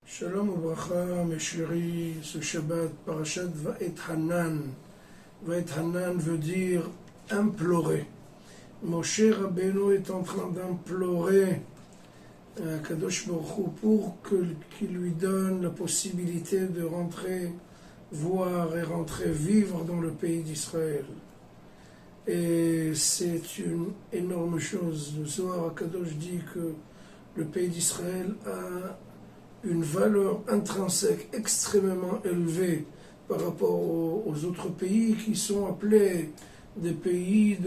Shalom Ubracha, mes chéris, ce Shabbat, Parashat Va'et Hanan. Va'et Hanan veut dire implorer. Moshe Rabbeinu est en train d'implorer Kadosh Baruch Hu pour qu'il lui donne la possibilité de rentrer, voir et rentrer vivre dans le pays d'Israël. Et c'est une énorme chose. Le Zohar Kadosh dit que le pays d'Israël a une valeur intrinsèque extrêmement élevée par rapport aux autres pays qui sont appelés des pays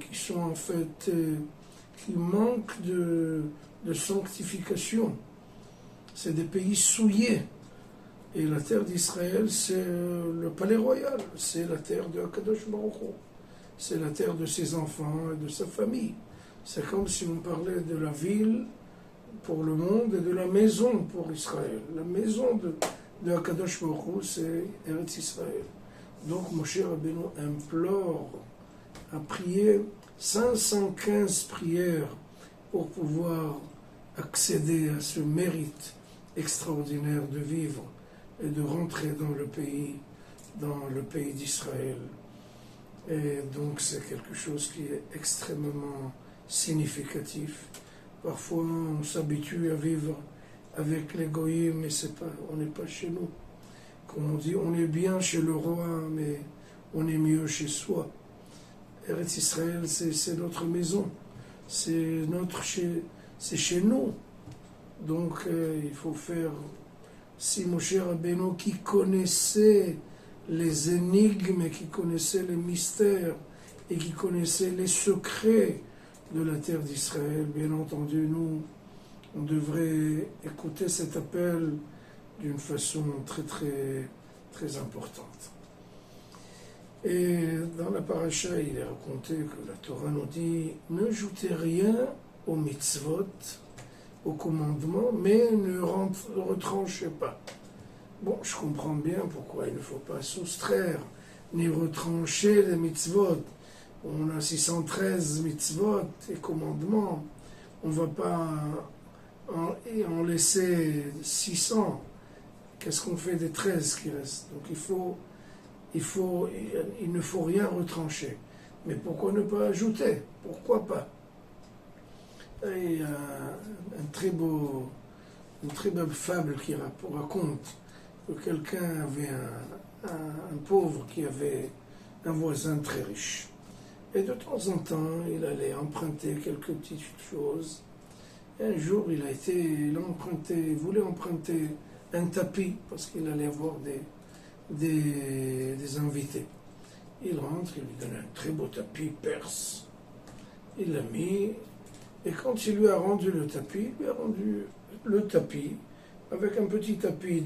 qui sont en fait qui manquent de sanctification. C'est des pays souillés. Et la terre d'Israël, c'est le palais royal, c'est la terre de Akadosh Baruch Hu, c'est la terre de ses enfants et de sa famille. C'est comme si on parlait de la ville pour le monde et de la maison pour Israël. La maison de Akadosh Baruch Hu, c'est Eretz Israël. Donc Moshe Rabbeinu implore, a prié 515 prières pour pouvoir accéder à ce mérite extraordinaire de vivre et de rentrer dans le pays d'Israël. Et donc c'est quelque chose qui est extrêmement significatif. Parfois on s'habitue à vivre avec les goyim, mais on n'est pas chez nous. Comme on dit, on est bien chez le roi, mais on est mieux chez soi. Eretz Israël, c'est notre maison, c'est chez nous. Donc il faut faire, si Moshe Rabbeinu qui connaissait les énigmes, qui connaissait les mystères et qui connaissait les secrets de la terre d'Israël, bien entendu, nous, on devrait écouter cet appel d'une façon très très très importante. Et dans la paracha, il est raconté que la Torah nous dit « Ne joutez rien aux mitzvot, aux commandements, mais ne retranchez pas. » Bon, je comprends bien pourquoi il ne faut pas soustraire ni retrancher les mitzvot. On a 613 mitzvot et commandements. On ne va pas en laisser 600. Qu'est-ce qu'on fait des 13 qui restent? Donc il ne faut rien retrancher. Mais pourquoi ne pas ajouter? Pourquoi pas? Il y a une très belle fable qui raconte que quelqu'un avait un pauvre qui avait un voisin très riche. Et de temps en temps, il allait emprunter quelques petites choses. Et un jour, il voulait emprunter un tapis parce qu'il allait avoir des invités. Il rentre, il lui donne un très beau tapis perse. Il l'a mis, et quand il lui a rendu le tapis, il lui a rendu le tapis avec un petit tapis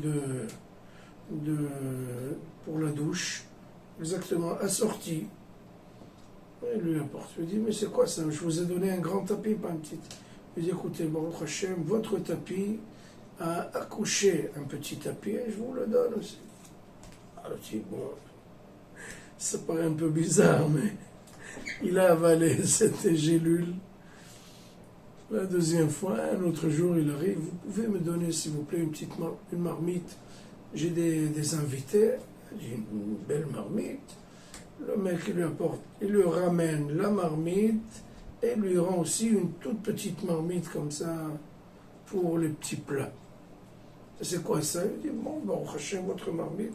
pour la douche, exactement assorti. Il lui apporte. Il lui dit, mais c'est quoi ça? Je vous ai donné un grand tapis, pas un petit. Il dit, écoutez, Baruch Hashem, votre tapis a accouché un petit tapis et je vous le donne aussi. Alors je dis, bon, ça paraît un peu bizarre, mais il a avalé cette gélule. La deuxième fois, un autre jour, il arrive, vous pouvez me donner, s'il vous plaît, une marmite. J'ai des invités, j'ai une belle marmite. Le mec, il lui apporte, il lui ramène la marmite et il lui rend aussi une toute petite marmite comme ça pour les petits plats. C'est quoi ça? Il dit, bon, Baruch Hashem, votre marmite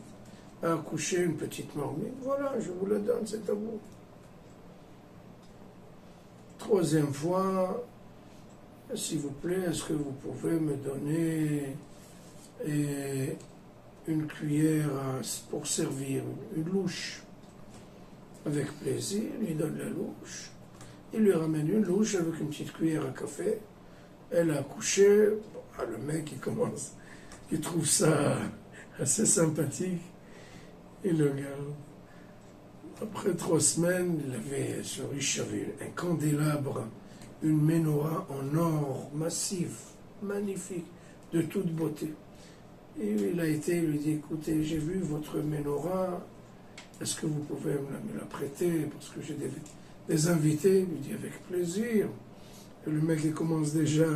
a accouché une petite marmite. Voilà, je vous la donne, c'est à vous. Troisième fois, s'il vous plaît, est-ce que vous pouvez me donner une cuillère pour servir, une louche? Avec plaisir, il lui donne la louche. Il lui ramène une louche avec une petite cuillère à café. Elle a accouché. Le mec, il trouve ça assez sympathique. Il le garde. Après 3 semaines, ce riche avait un candélabre, une menorah en or massif, magnifique, de toute beauté. Et il lui dit, écoutez, j'ai vu votre menorah, est-ce que vous pouvez me la prêter? Parce que j'ai des invités. Il dit avec plaisir. Et le mec il commence déjà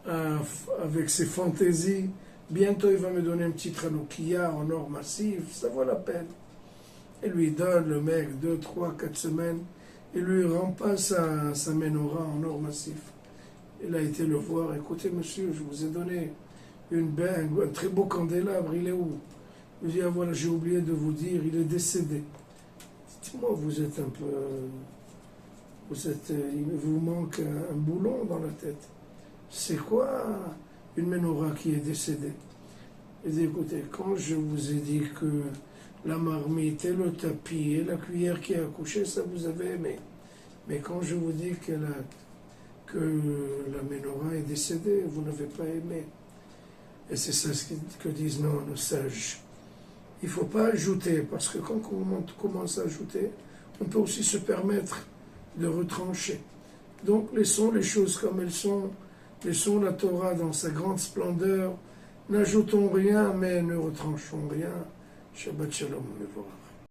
avec ses fantaisies. Bientôt il va me donner un petit Hanoukia en or massif, ça vaut la peine. Et lui donne le mec 2, 3, 4 semaines. Il lui rend pas sa menorah en or massif. Il a été le voir. Écoutez monsieur, je vous ai donné un très beau candélabre, il est où? Il dit, ah voilà, j'ai oublié de vous dire, il est décédé. Dites-moi, vous êtes un peu... il vous manque un boulon dans la tête. C'est quoi une menorah qui est décédée? Il dit, écoutez, quand je vous ai dit que la marmite et le tapis et la cuillère qui a accouché, ça vous avez aimé. Mais quand je vous dis que la menorah est décédée, vous n'avez pas aimé. Et c'est ça ce que disent nos sages. Il ne faut pas ajouter, parce que quand on commence à ajouter, on peut aussi se permettre de retrancher. Donc laissons les choses comme elles sont, laissons la Torah dans sa grande splendeur, n'ajoutons rien, mais ne retranchons rien. Shabbat Shalom, Mevorach.